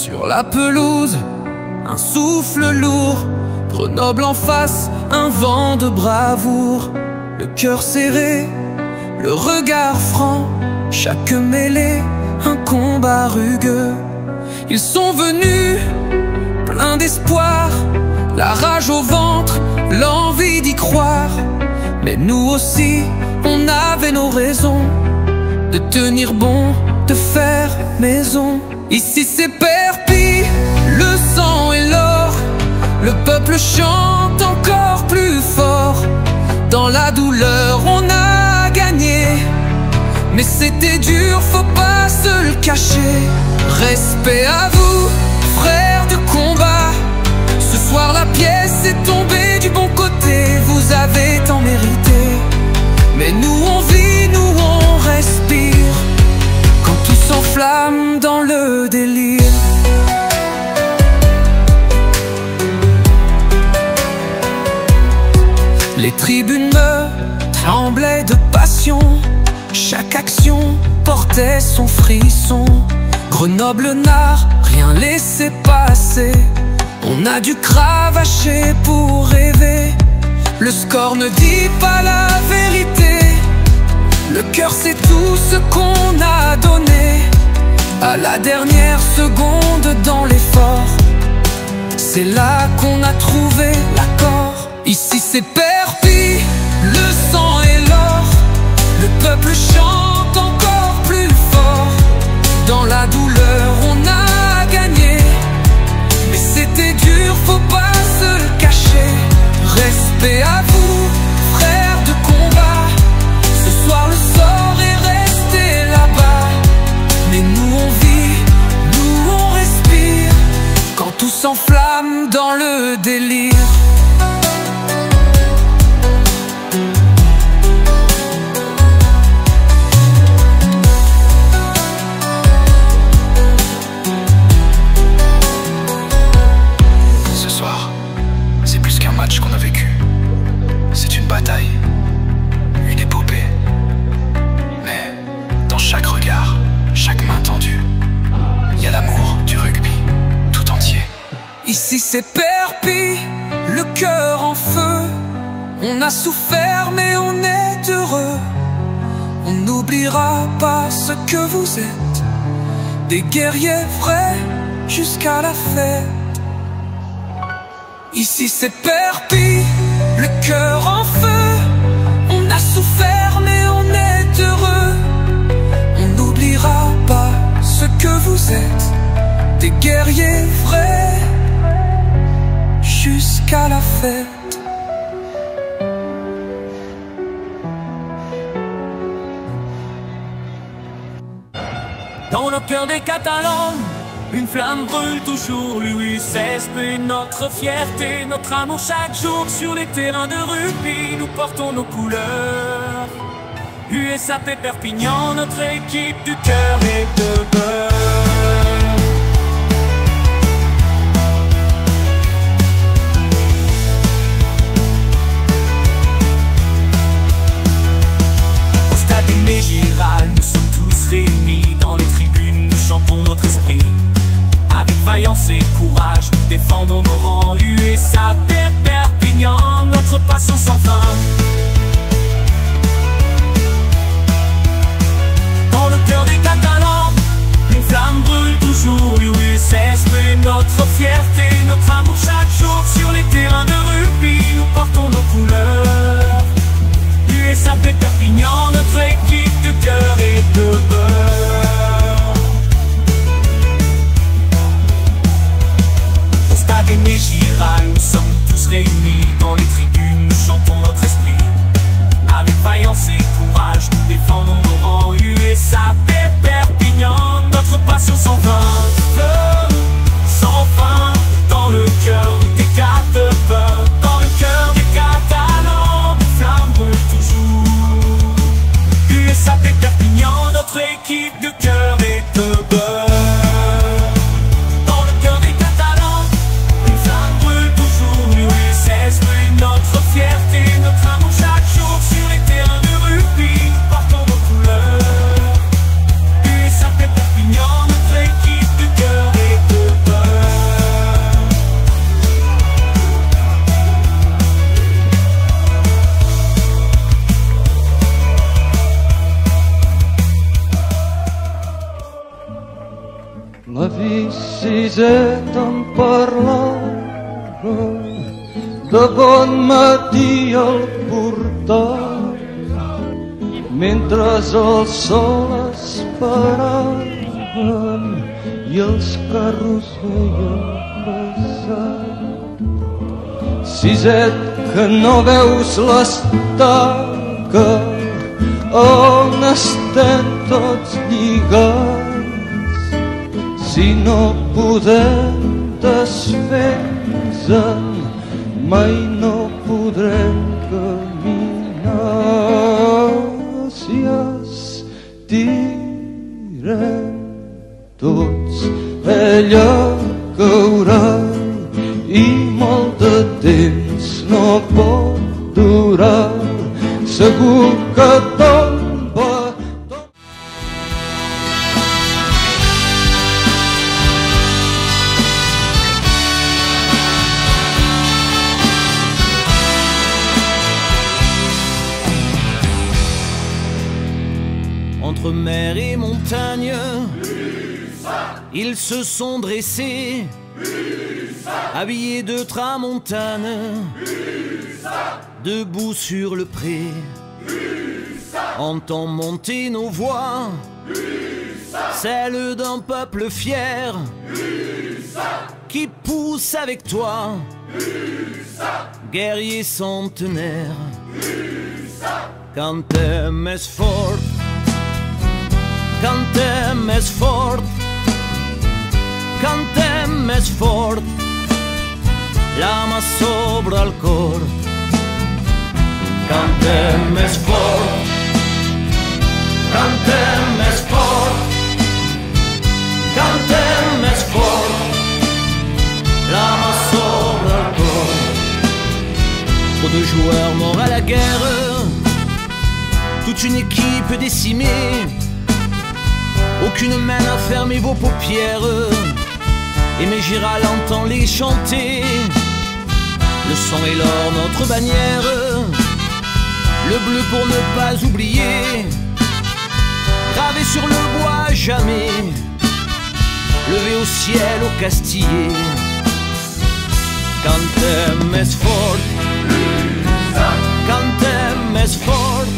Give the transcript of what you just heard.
Sur la pelouse, un souffle lourd, Grenoble en face, un vent de bravoure. Le cœur serré, le regard franc, chaque mêlée, un combat rugueux. Ils sont venus, pleins d'espoir, la rage au ventre, l'envie d'y croire. Mais nous aussi, on avait nos raisons de tenir bon, de faire maison. Ici c'est Perpignan, le sang et l'or. Le peuple chante encore plus fort. Dans la douleur on a gagné, mais c'était dur, faut pas se le cacher. Respect à vous, frères de combat. Ce soir la pièce est tombée du bon côté. Vous avez tant mérité, mais nous on vit, nous on respire. Quand tout s'enflamme dans le délire. Les tribunes me tremblaient de passion. Chaque action portait son frisson. Grenoble n'a rien laissé passer. On a dû cravacher pour rêver. Le score ne dit pas la vérité. Le cœur c'est tout ce qu'on a donné. À la dernière seconde dans l'effort, c'est là qu'on a trouvé l'accord. Ici c'est Perpignan, le sang et l'or. Le peuple chante encore plus fort. Dans la douleur on a gagné, mais c'était dur, faut pas se le cacher. Respect à vous, frères de combat. Ce soir le sort est resté là-bas, mais nous on vit, nous on respire. Quand tout s'enflamme dans le délire. Qu'on a vécu, c'est une bataille, une épopée. Mais dans chaque regard, chaque main tendue, il y a l'amour du rugby tout entier. Ici c'est Perpignan, le cœur en feu. On a souffert mais on est heureux. On n'oubliera pas ce que vous êtes, des guerriers vrais jusqu'à la fête. Ici c'est Perpignan, le cœur en feu. On a souffert mais on est heureux. On n'oubliera pas ce que vous êtes, des guerriers vrais jusqu'à la fête. Dans le cœur des Catalans, une flamme brûle toujours. L'USSP, notre fierté, notre amour chaque jour. Sur les terrains de rugby, nous portons nos couleurs. USAP Perpignan, notre équipe du cœur et de beurre. Au stade Aimé Giral, nous sommes tous réunis. Dans les tribunes, nous chantons notre esprit. Avec vaillance et courage, nous défendons nos rangs. USAP Perpignan, notre passion sans fin. Dans le cœur des Catalans, une flamme brûle toujours. USSP, notre fierté, notre amour chaque jour. Sur les terrains de rugby, nous portons nos couleurs. USAP Perpignan, notre équipe de cœur et de beurre. Au stade Aimé Giral, nous sommes tous réunis. Dans les tribunes, nous chantons notre esprit. Avec vaillance et courage, nous défendons nos rangs. USAP Perpignan, notre passion sans fin. Feu, sans fin, dans le cœur des quatre peurs. Dans le cœur des Catalans, des flammes brûlent toujours. USAP Perpignan, notre équipe de cœur et de beurre. Dans le cœur des Catalans, une flamme brûle toujours. L'USSP, notre fierté, notre amour chaque jour. Sur les terrains de rugby, nous portons nos couleurs. USAP Perpignan, notre équipe de cœur et de beurre. Moisès en parlava, de bon matí al portal, mentre el sol esperaven i els carros veien passar. Siset, que no veus l'estaca on estem tots lligats, si no podem desfer-nos-en mai no podrem caminar. Si estirem tots ella caurà i molt de temps no pot durar, segur que tomba. Entre mer et montagne, ils se sont dressés, habillés de tramontane, debout sur le pré. Entend monter nos voix, celles d'un peuple fier, qui pousse avec toi, guerrier centenaire. Cantem més fort, cantem més fort, cantem més fort, la mà sobre el cor. Cantem més fort, cantem més fort, cantem més fort, la mà sobre el cor. Trop de joueurs morts à la guerre, toute une équipe décimée, aucune main n'a fermé vos paupières, et mes Giral entend les chanter. Le sang et l'or, notre bannière, le bleu pour ne pas oublier, gravé sur le bois à jamais, levé au ciel au Castillé. Cantem més fort, cantem més fort,